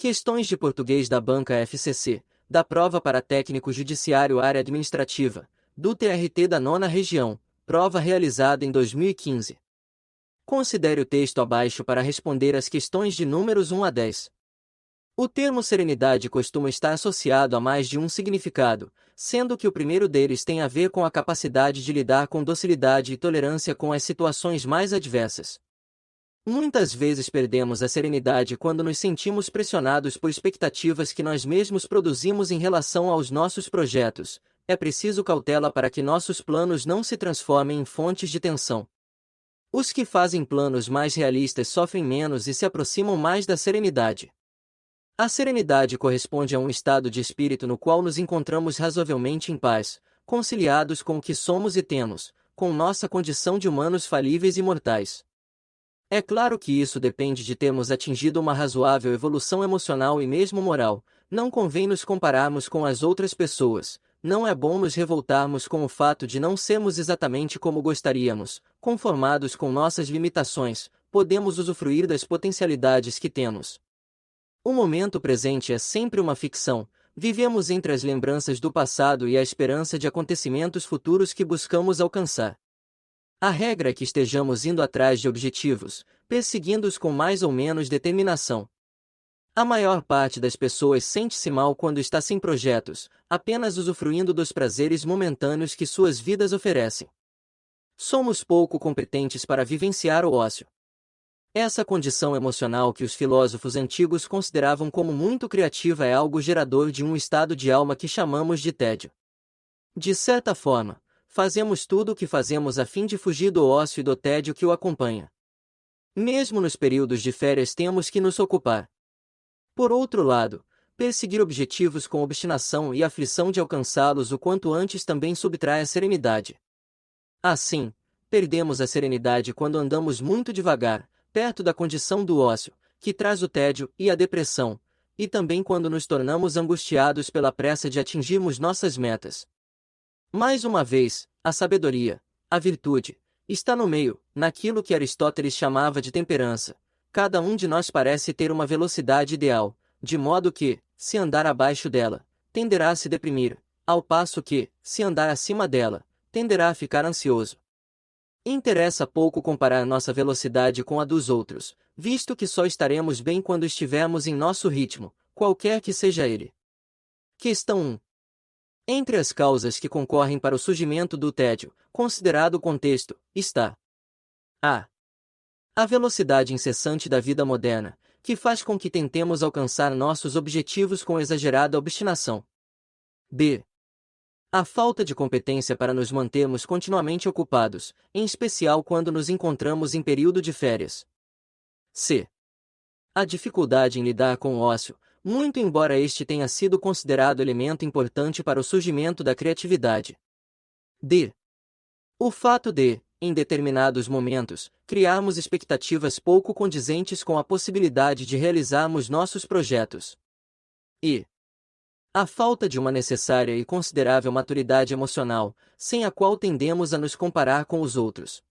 Questões de português da Banca FCC, da prova para técnico judiciário área administrativa, do TRT da 9ª Região, prova realizada em 2015. Considere o texto abaixo para responder as questões de números 1 a 10. O termo serenidade costuma estar associado a mais de um significado, sendo que o primeiro deles tem a ver com a capacidade de lidar com docilidade e tolerância com as situações mais adversas. Muitas vezes perdemos a serenidade quando nos sentimos pressionados por expectativas que nós mesmos produzimos em relação aos nossos projetos. É preciso cautela para que nossos planos não se transformem em fontes de tensão. Os que fazem planos mais realistas sofrem menos e se aproximam mais da serenidade. A serenidade corresponde a um estado de espírito no qual nos encontramos razoavelmente em paz, conciliados com o que somos e temos, com nossa condição de humanos falíveis e mortais. É claro que isso depende de termos atingido uma razoável evolução emocional e mesmo moral. Não convém nos compararmos com as outras pessoas, não é bom nos revoltarmos com o fato de não sermos exatamente como gostaríamos. Conformados com nossas limitações, podemos usufruir das potencialidades que temos. O momento presente é sempre uma ficção, vivemos entre as lembranças do passado e a esperança de acontecimentos futuros que buscamos alcançar. A regra é que estejamos indo atrás de objetivos, perseguindo-os com mais ou menos determinação. A maior parte das pessoas sente-se mal quando está sem projetos, apenas usufruindo dos prazeres momentâneos que suas vidas oferecem. Somos pouco competentes para vivenciar o ócio. Essa condição emocional que os filósofos antigos consideravam como muito criativa é algo gerador de um estado de alma que chamamos de tédio. De certa forma, fazemos tudo o que fazemos a fim de fugir do ócio e do tédio que o acompanha. Mesmo nos períodos de férias temos que nos ocupar. Por outro lado, perseguir objetivos com obstinação e aflição de alcançá-los o quanto antes também subtrai a serenidade. Assim, perdemos a serenidade quando andamos muito devagar, perto da condição do ócio, que traz o tédio e a depressão, e também quando nos tornamos angustiados pela pressa de atingirmos nossas metas. Mais uma vez, a sabedoria, a virtude, está no meio, naquilo que Aristóteles chamava de temperança. Cada um de nós parece ter uma velocidade ideal, de modo que, se andar abaixo dela, tenderá a se deprimir, ao passo que, se andar acima dela, tenderá a ficar ansioso. Interessa pouco comparar nossa velocidade com a dos outros, visto que só estaremos bem quando estivermos em nosso ritmo, qualquer que seja ele. Questão 1. Entre as causas que concorrem para o surgimento do tédio, considerado o contexto, está a velocidade incessante da vida moderna, que faz com que tentemos alcançar nossos objetivos com exagerada obstinação. B. A falta de competência para nos mantermos continuamente ocupados, em especial quando nos encontramos em período de férias. C. A dificuldade em lidar com o ócio, muito embora este tenha sido considerado elemento importante para o surgimento da criatividade. D. O fato de, em determinados momentos, criarmos expectativas pouco condizentes com a possibilidade de realizarmos nossos projetos. E. A falta de uma necessária e considerável maturidade emocional, sem a qual tendemos a nos comparar com os outros.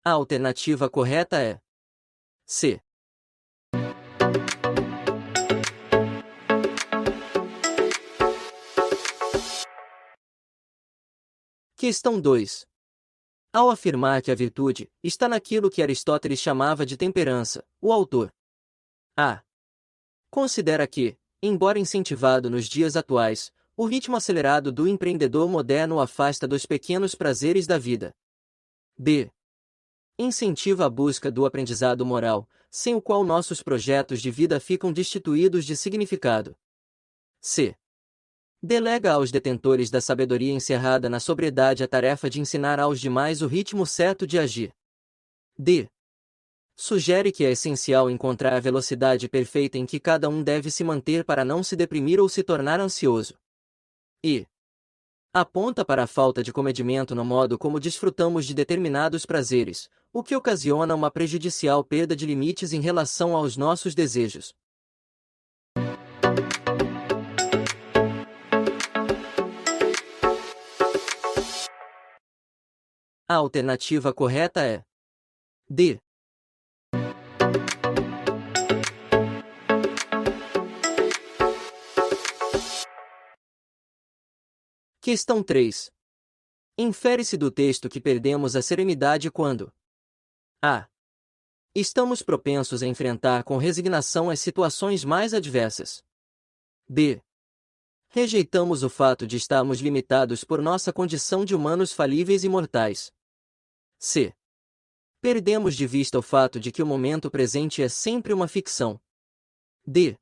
A alternativa correta é C. Questão 2. Ao afirmar que a virtude está naquilo que Aristóteles chamava de temperança, o autor A. Considera que, embora incentivado nos dias atuais, o ritmo acelerado do empreendedor moderno o afasta dos pequenos prazeres da vida. B. Incentiva a busca do aprendizado moral, sem o qual nossos projetos de vida ficam destituídos de significado. C. Delega aos detentores da sabedoria encerrada na sobriedade a tarefa de ensinar aos demais o ritmo certo de agir. D. Sugere que é essencial encontrar a velocidade perfeita em que cada um deve se manter para não se deprimir ou se tornar ansioso. E. Aponta para a falta de comedimento no modo como desfrutamos de determinados prazeres, o que ocasiona uma prejudicial perda de limites em relação aos nossos desejos. A alternativa correta é D. Questão 3. Infere-se do texto que perdemos a serenidade quando a. Estamos propensos a enfrentar com resignação as situações mais adversas. B. Rejeitamos o fato de estarmos limitados por nossa condição de humanos falíveis e mortais. C. Perdemos de vista o fato de que o momento presente é sempre uma ficção. D.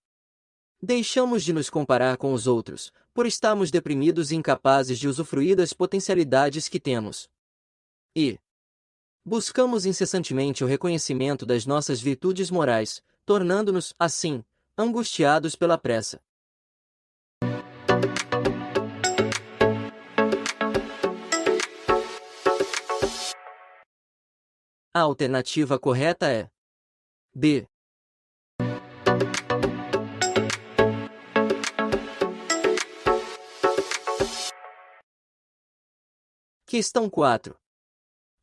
Deixamos de nos comparar com os outros, por estarmos deprimidos e incapazes de usufruir das potencialidades que temos. E. Buscamos incessantemente o reconhecimento das nossas virtudes morais, tornando-nos, assim, angustiados pela pressa. A alternativa correta é B. Questão 4.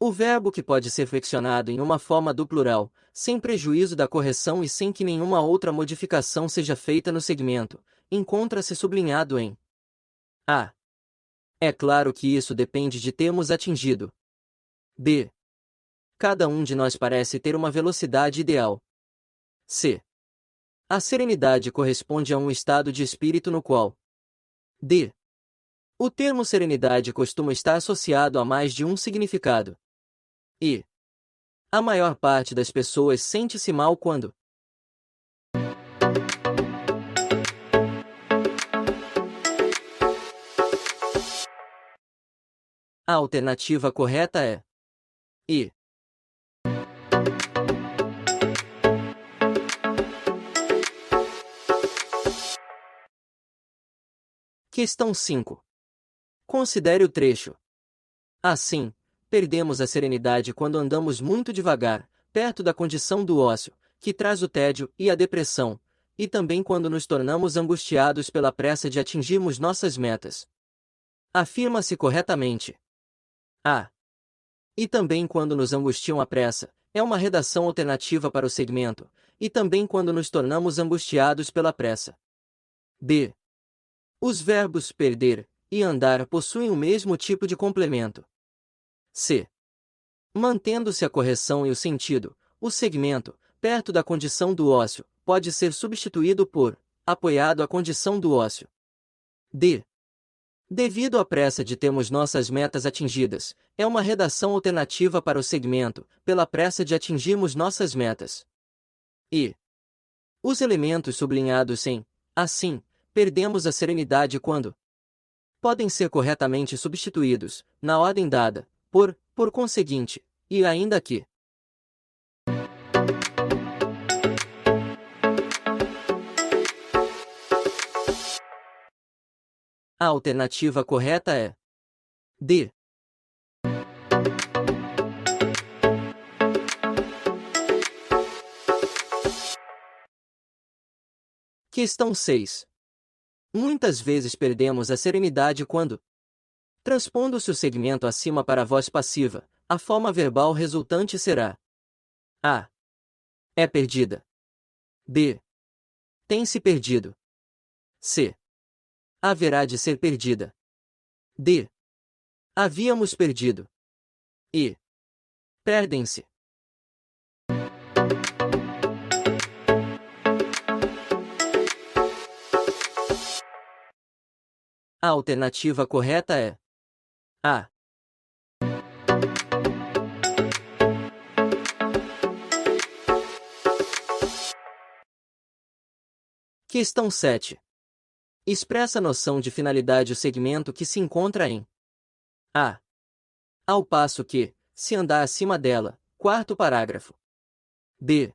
O verbo que pode ser flexionado em uma forma do plural, sem prejuízo da correção e sem que nenhuma outra modificação seja feita no segmento, encontra-se sublinhado em A. É claro que isso depende de termos atingido. B. Cada um de nós parece ter uma velocidade ideal. C. A serenidade corresponde a um estado de espírito no qual. D. O termo serenidade costuma estar associado a mais de um significado. E. A maior parte das pessoas sente-se mal quando. A alternativa correta é E. Questão 5. Considere o trecho. Assim, perdemos a serenidade quando andamos muito devagar, perto da condição do ócio, que traz o tédio e a depressão, e também quando nos tornamos angustiados pela pressa de atingirmos nossas metas. Afirma-se corretamente. A. E também quando nos angustiam a pressa, é uma redação alternativa para o segmento, e também quando nos tornamos angustiados pela pressa. B. Os verbos perder e andar possuem o mesmo tipo de complemento. C. Mantendo-se a correção e o sentido, o segmento, perto da condição do ócio, pode ser substituído por apoiado à condição do ócio. D. Devido à pressa de termos nossas metas atingidas, é uma redação alternativa para o segmento, pela pressa de atingirmos nossas metas. E. Os elementos sublinhados em assim, perdemos a serenidade quando podem ser corretamente substituídos, na ordem dada, por conseguinte, e ainda que. A alternativa correta é D. Questão 6. Muitas vezes perdemos a serenidade quando, transpondo-se o segmento acima para a voz passiva, a forma verbal resultante será A. É perdida. B. Tem-se perdido. C. Haverá de ser perdida. D. Havíamos perdido. E. Perdem-se. A alternativa correta é A. Questão 7. Expressa a noção de finalidade o segmento que se encontra em A. Ao passo que, se andar acima dela, quarto parágrafo. B.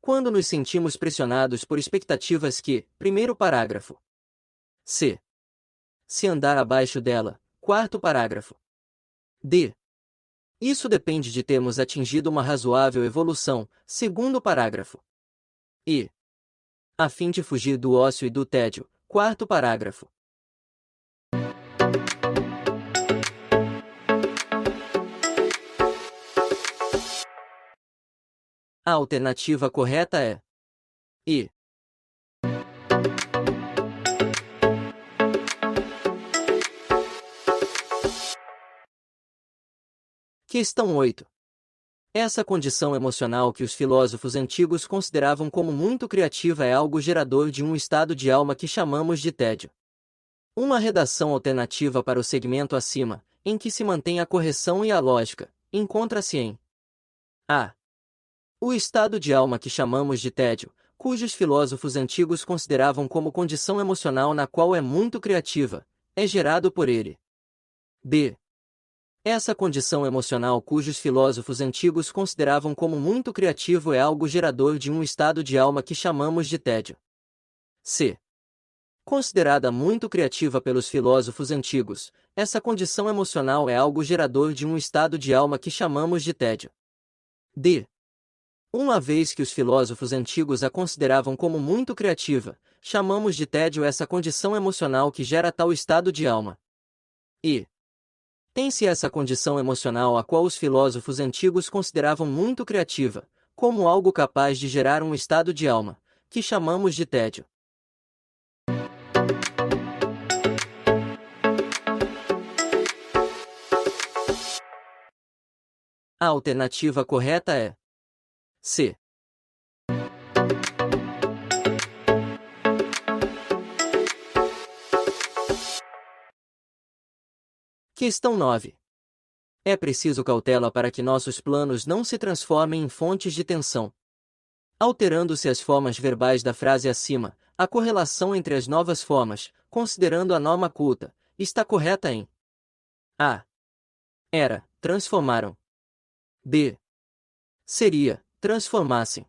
Quando nos sentimos pressionados por expectativas que, primeiro parágrafo. C. Se andar abaixo dela, quarto parágrafo. D. Isso depende de termos atingido uma razoável evolução, segundo parágrafo. E. A fim de fugir do ócio e do tédio, quarto parágrafo. A alternativa correta é E. Questão 8. Essa condição emocional que os filósofos antigos consideravam como muito criativa é algo gerador de um estado de alma que chamamos de tédio. Uma redação alternativa para o segmento acima, em que se mantém a correção e a lógica, encontra-se em A. O estado de alma que chamamos de tédio, cujos filósofos antigos consideravam como condição emocional na qual é muito criativa, é gerado por ele. B. Essa condição emocional cujos filósofos antigos consideravam como muito criativo é algo gerador de um estado de alma que chamamos de tédio. C. Considerada muito criativa pelos filósofos antigos, essa condição emocional é algo gerador de um estado de alma que chamamos de tédio. D. Uma vez que os filósofos antigos a consideravam como muito criativa, chamamos de tédio essa condição emocional que gera tal estado de alma. E. Tem-se essa condição emocional a qual os filósofos antigos consideravam muito criativa, como algo capaz de gerar um estado de alma, que chamamos de tédio. A alternativa correta é C. Questão 9. É preciso cautela para que nossos planos não se transformem em fontes de tensão. Alterando-se as formas verbais da frase acima, a correlação entre as novas formas, considerando a norma culta, está correta em A. Era, transformaram. B. Seria, transformassem.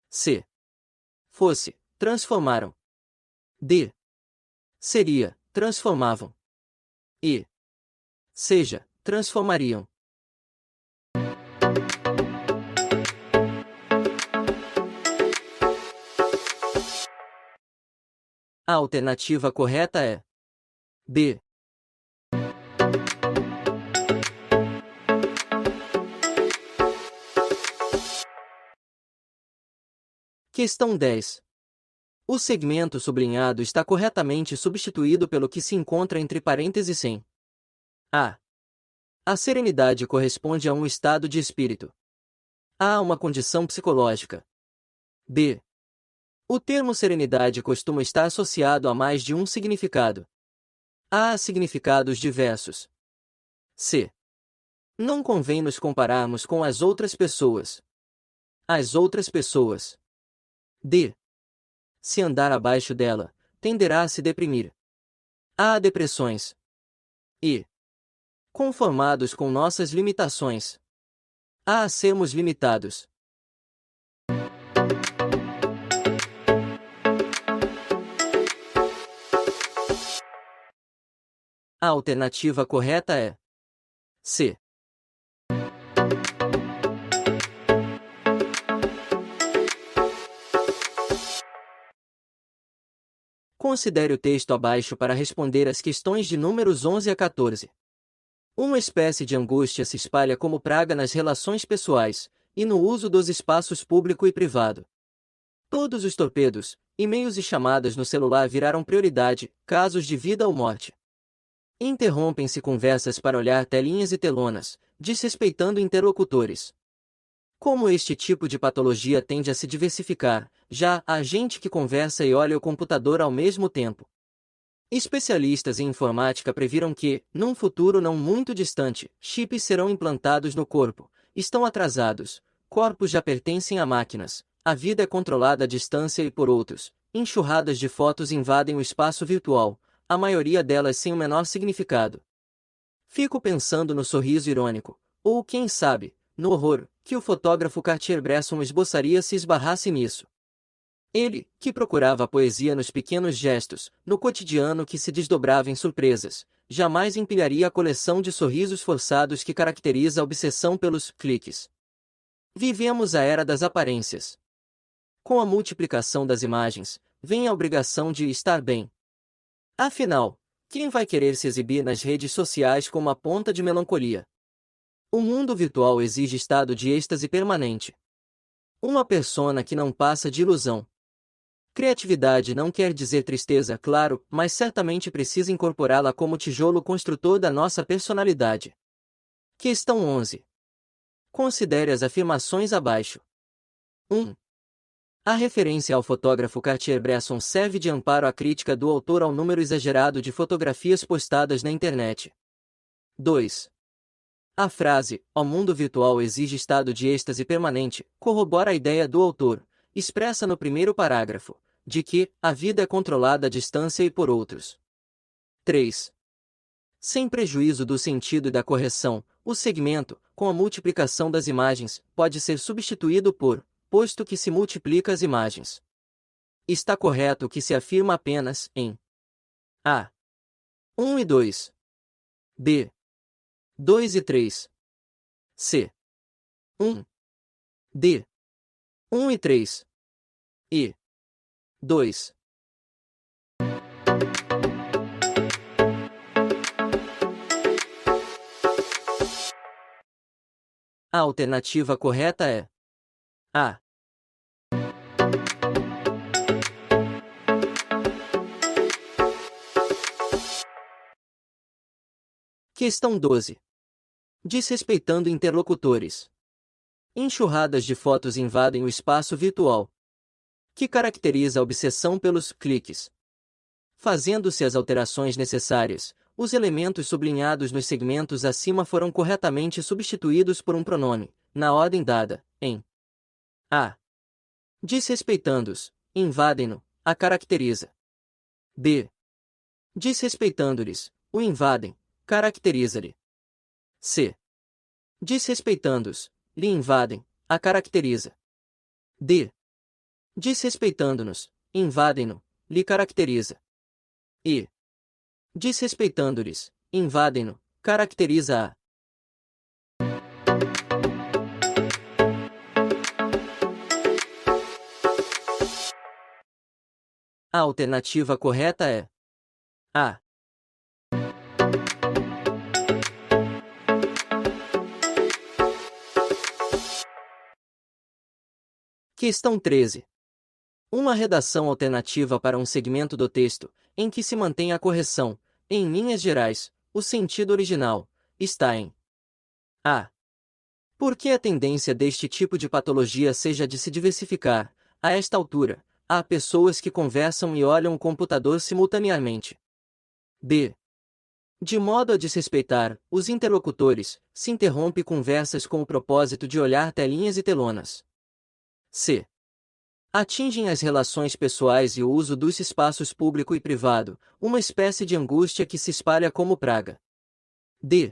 C. Fosse, transformaram. D. Seria, transformavam. E. Seja, transformariam. A alternativa correta é B. Questão 10. O segmento sublinhado está corretamente substituído pelo que se encontra entre parênteses em A. A serenidade corresponde a um estado de espírito. A. Uma condição psicológica. B. O termo serenidade costuma estar associado a mais de um significado. A. Significados diversos. C. Não convém nos compararmos com as outras pessoas. As outras pessoas. D. Se andar abaixo dela, tenderá a se deprimir. A. Depressões. E. Conformados com nossas limitações. A. Sermos limitados. A alternativa correta é C. Considere o texto abaixo para responder as questões de números 11 a 14. Uma espécie de angústia se espalha como praga nas relações pessoais e no uso dos espaços público e privado. Todos os torpedos, e-mails e chamadas no celular viraram prioridade, casos de vida ou morte. Interrompem-se conversas para olhar telinhas e telonas, desrespeitando interlocutores. Como este tipo de patologia tende a se diversificar, já há gente que conversa e olha o computador ao mesmo tempo. Especialistas em informática previram que, num futuro não muito distante, chips serão implantados no corpo. Estão atrasados, corpos já pertencem a máquinas, a vida é controlada à distância e por outros. Enxurradas de fotos invadem o espaço virtual, a maioria delas sem o menor significado. Fico pensando no sorriso irônico, ou quem sabe, no horror, que o fotógrafo Cartier-Bresson esboçaria se esbarrasse nisso. Ele, que procurava a poesia nos pequenos gestos, no cotidiano que se desdobrava em surpresas, jamais empilharia a coleção de sorrisos forçados que caracteriza a obsessão pelos cliques. Vivemos a era das aparências. Com a multiplicação das imagens, vem a obrigação de estar bem. Afinal, quem vai querer se exibir nas redes sociais como a ponta de melancolia? O mundo virtual exige estado de êxtase permanente. Uma persona que não passa de ilusão. Criatividade não quer dizer tristeza, claro, mas certamente precisa incorporá-la como tijolo construtor da nossa personalidade. Questão 11. Considere as afirmações abaixo. 1. A referência ao fotógrafo Cartier-Bresson serve de amparo à crítica do autor ao número exagerado de fotografias postadas na internet. 2. A frase, "o mundo virtual exige estado de êxtase permanente", corrobora a ideia do autor, expressa no primeiro parágrafo, de que a vida é controlada à distância e por outros. 3. Sem prejuízo do sentido e da correção, o segmento, com a multiplicação das imagens, pode ser substituído por, posto que se multiplica as imagens. Está correto o que se afirma apenas em A. 1 e 2. B. 2 e 3. C. 1. D. 1 e 3. E. 2. A alternativa correta é A. Questão 12. Desrespeitando interlocutores. Enxurradas de fotos invadem o espaço virtual, que caracteriza a obsessão pelos cliques. Fazendo-se as alterações necessárias, os elementos sublinhados nos segmentos acima foram corretamente substituídos por um pronome, na ordem dada, em A. Desrespeitando-os, invadem-no, a caracteriza. B. Desrespeitando-lhes, o invadem, caracteriza-lhe. C. Desrespeitando-os, lhe invadem, a caracteriza. D. Desrespeitando-nos, invadem-no, lhe caracteriza. E. Desrespeitando-lhes, invadem-no, caracteriza-a. A alternativa correta é A. Questão 13. Uma redação alternativa para um segmento do texto, em que se mantém a correção, em linhas gerais, o sentido original, está em A. Por que a tendência deste tipo de patologia seja de se diversificar, a esta altura, há pessoas que conversam e olham o computador simultaneamente. B. De modo a desrespeitar os interlocutores, se interrompe conversas com o propósito de olhar telinhas e telonas. C. Atingem as relações pessoais e o uso dos espaços público e privado, uma espécie de angústia que se espalha como praga. D.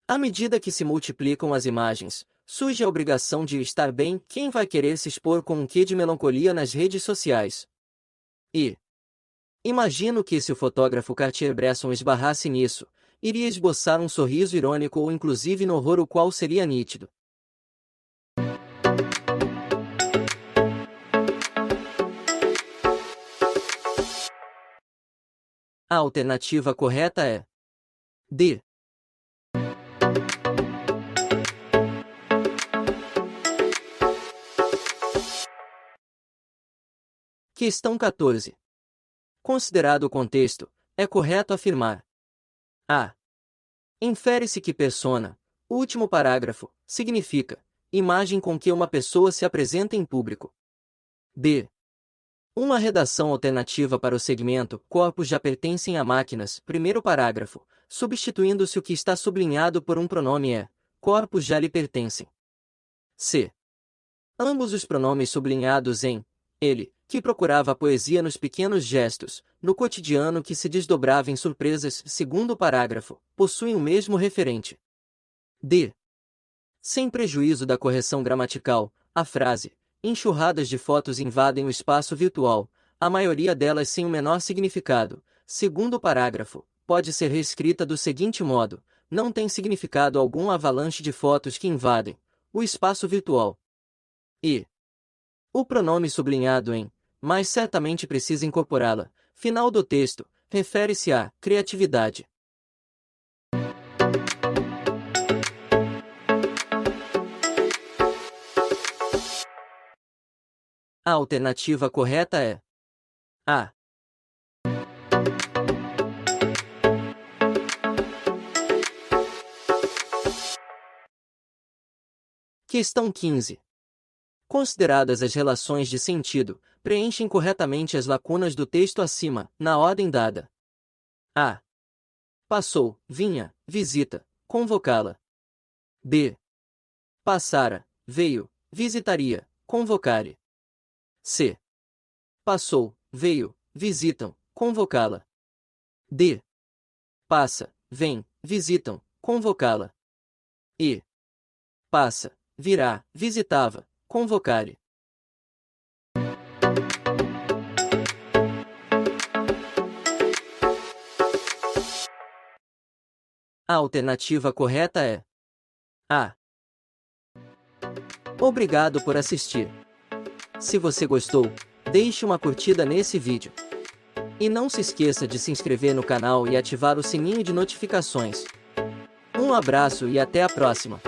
À medida que se multiplicam as imagens, surge a obrigação de estar bem. Quem vai querer se expor com um quê de melancolia nas redes sociais? E. Imagino que se o fotógrafo Cartier-Bresson esbarrasse nisso, iria esboçar um sorriso irônico ou inclusive no horror, o qual seria nítido. A alternativa correta é D. Questão 14. Considerado o contexto, é correto afirmar A. Infere-se que persona, último parágrafo, significa imagem com que uma pessoa se apresenta em público. B. Uma redação alternativa para o segmento corpos já pertencem a máquinas, primeiro parágrafo, substituindo-se o que está sublinhado por um pronome é corpos já lhe pertencem. C. Ambos os pronomes sublinhados em ele, que procurava a poesia nos pequenos gestos, no cotidiano que se desdobrava em surpresas, segundo parágrafo, possuem o mesmo referente. D. Sem prejuízo da correção gramatical, a frase enxurradas de fotos invadem o espaço virtual, a maioria delas sem o menor significado, segundo parágrafo, pode ser reescrita do seguinte modo: não tem significado algum a avalanche de fotos que invadem o espaço virtual. E. O pronome sublinhado em mas certamente precisa incorporá-la. Final do texto, refere-se à criatividade. A alternativa correta é A. Questão 15. Consideradas as relações de sentido, preenchem corretamente as lacunas do texto acima, na ordem dada. A. Passou, vinha, visita, convocá-la. B. Passara, veio, visitaria, convocare. C. Passou, veio, visitam, convocá-la. D. Passa, vem, visitam, convocá-la. E. Passa, virá, visitava, convocare. A alternativa correta é A. Obrigado por assistir. Se você gostou, deixe uma curtida nesse vídeo. E não se esqueça de se inscrever no canal e ativar o sininho de notificações. Um abraço e até a próxima!